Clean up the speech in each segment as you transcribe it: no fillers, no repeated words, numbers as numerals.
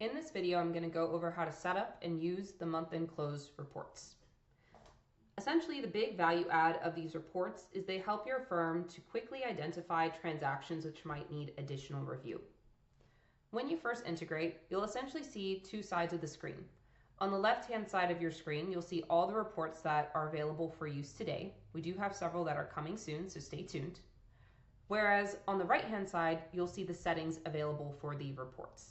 In this video, I'm going to go over how to set up and use the month-end close reports. Essentially, the big value add of these reports is they help your firm to quickly identify transactions which might need additional review. When you first integrate, you'll essentially see two sides of the screen. On the left-hand side of your screen, you'll see all the reports that are available for use today. We do have several that are coming soon, so stay tuned. Whereas on the right-hand side, you'll see the settings available for the reports.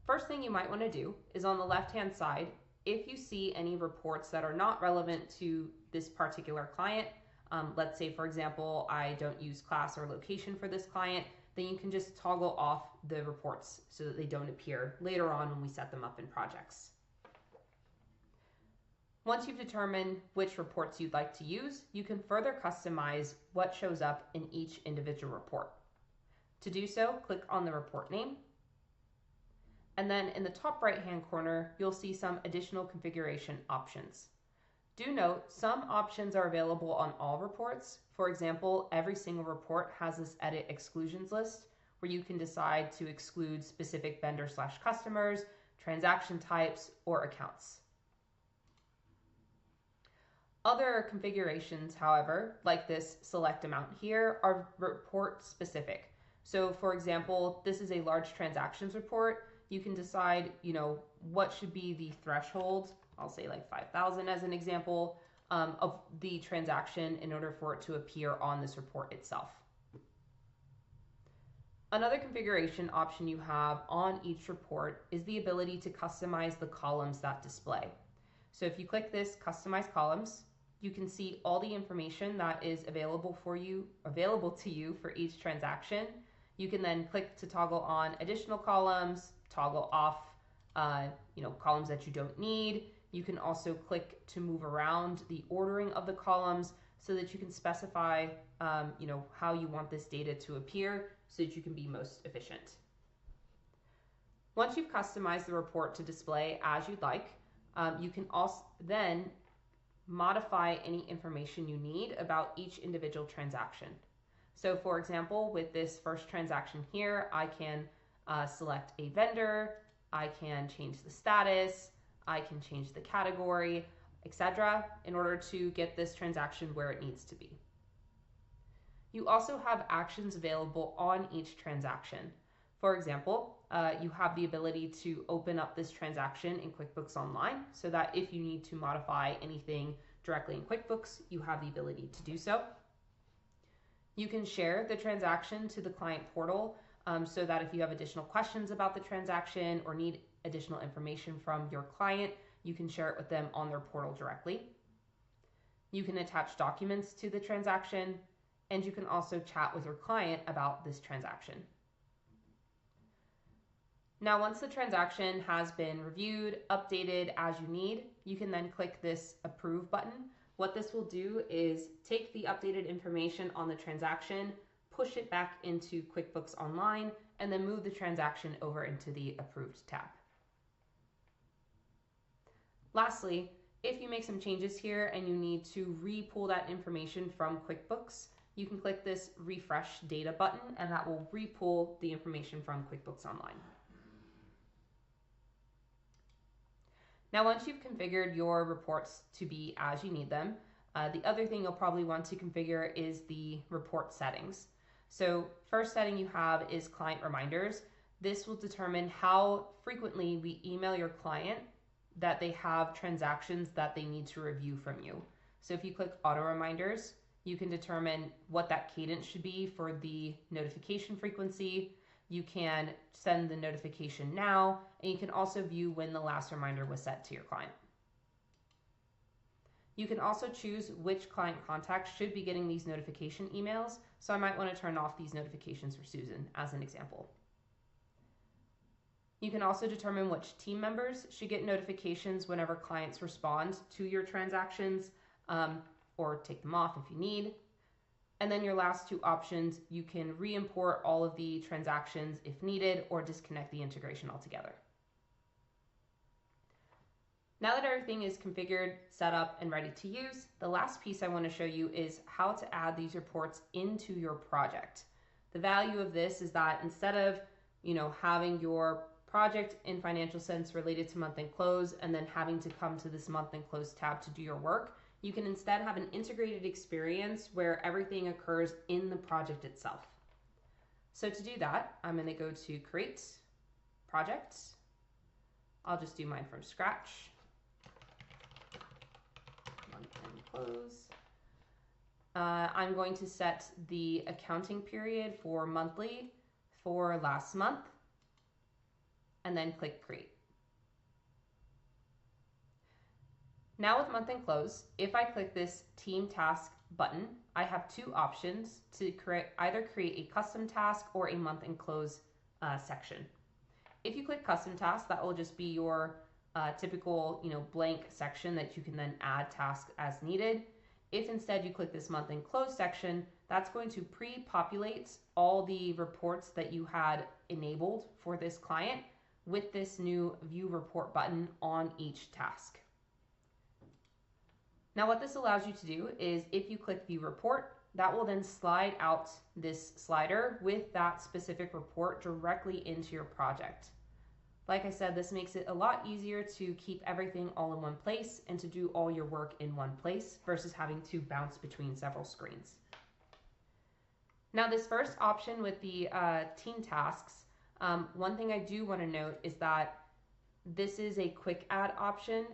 First thing you might want to do is on the left-hand side, if you see any reports that are not relevant to this particular client, let's say, for example, I don't use class or location for this client, then you can just toggle off the reports so that they don't appear later on when we set them up in projects. Once you've determined which reports you'd like to use, you can further customize what shows up in each individual report. To do so, click on the report name. And then in the top right-hand corner, you'll see some additional configuration options. Do note, some options are available on all reports. For example, every single report has this edit exclusions list where you can decide to exclude specific vendor/customers, transaction types, or accounts. Other configurations, however, like this select amount here, are report specific. So for example, this is a large transactions report. You can decide, what should be the threshold. I'll say like 5,000 as an example of the transaction in order for it to appear on this report itself. Another configuration option you have on each report is the ability to customize the columns that display. So if you click this customize columns, you can see all the information that is available to you for each transaction. You can then click to toggle on additional columns, toggle off columns that you don't need. You can also click to move around the ordering of the columns so that you can specify how you want this data to appear so that you can be most efficient. Once you've customized the report to display as you'd like, you can also then modify any information you need about each individual transaction. So for example, with this first transaction here, I can select a vendor, I can change the status, I can change the category, etc. in order to get this transaction where it needs to be. You also have actions available on each transaction. For example, you have the ability to open up this transaction in QuickBooks Online so that if you need to modify anything directly in QuickBooks, you have the ability to do so. You can share the transaction to the client portal so that if you have additional questions about the transaction or need additional information from your client, you can share it with them on their portal directly. You can attach documents to the transaction, and you can also chat with your client about this transaction. Now, once the transaction has been reviewed, updated as you need, you can then click this approve button. What this will do is take the updated information on the transaction, push it back into QuickBooks Online, and then move the transaction over into the approved tab. Lastly, if you make some changes here and you need to re-pull that information from QuickBooks, you can click this refresh data button and that will re-pull the information from QuickBooks Online. Now, once you've configured your reports to be as you need them, the other thing you'll probably want to configure is the report settings. So first setting you have is client reminders. This will determine how frequently we email your client that they have transactions that they need to review from you. So if you click auto reminders, you can determine what that cadence should be for the notification frequency. You can send the notification now, and you can also view when the last reminder was set to your client. You can also choose which client contacts should be getting these notification emails. So I might want to turn off these notifications for Susan as an example. You can also determine which team members should get notifications whenever clients respond to your transactions, or take them off if you need. And then your last two options, you can re-import all of the transactions if needed or disconnect the integration altogether. Now that everything is configured, set up, and ready to use, the last piece I want to show you is how to add these reports into your project. The value of this is that instead of having your project in financial sense related to month end close and then having to come to this month end close tab to do your work. You can instead have an integrated experience where everything occurs in the project itself. So to do that, I'm going to go to create project. I'll just do mine from scratch. Month end close. I'm going to set the accounting period for monthly for last month and then click create. Now with month end close, if I click this team task button, I have two options to either create a custom task or a month end close section. If you click custom task, that will just be your typical blank section that you can then add tasks as needed. If instead you click this month end close section, that's going to pre-populate all the reports that you had enabled for this client with this new view report button on each task. Now what this allows you to do is if you click view report, that will then slide out this slider with that specific report directly into your project. Like I said, this makes it a lot easier to keep everything all in one place and to do all your work in one place versus having to bounce between several screens. Now this first option with the team tasks, one thing I do want to note is that this is a quick add option.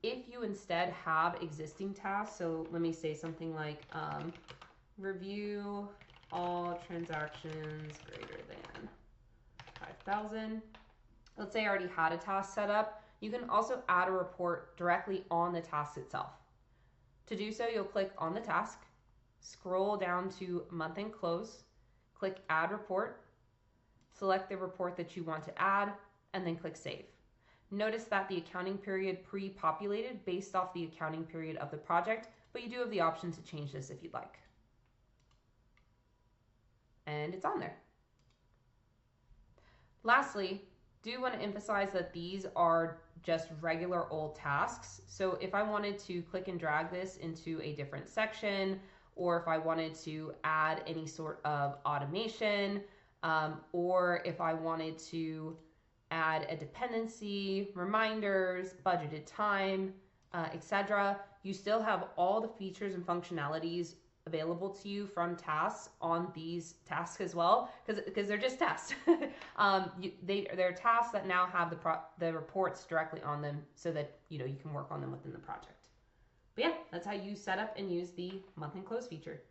If you instead have existing tasks, so let me say something like review all transactions greater than 5,000. Let's say I already had a task set up. You can also add a report directly on the task itself. To do so, you'll click on the task, scroll down to month end close, click add report, select the report that you want to add, and then click save. Notice that the accounting period pre-populated based off the accounting period of the project, but you do have the option to change this if you'd like. And it's on there. Lastly, do want to emphasize that these are just regular old tasks. So if I wanted to click and drag this into a different section, or if I wanted to add any sort of automation, or if I wanted to add a dependency, reminders, budgeted time, etc., you still have all the features and functionalities available to you from tasks on these tasks as well, because they're just tasks. They're tasks that now have the reports directly on them, so that you can work on them within the project. But yeah, that's how you set up and use the month end close feature.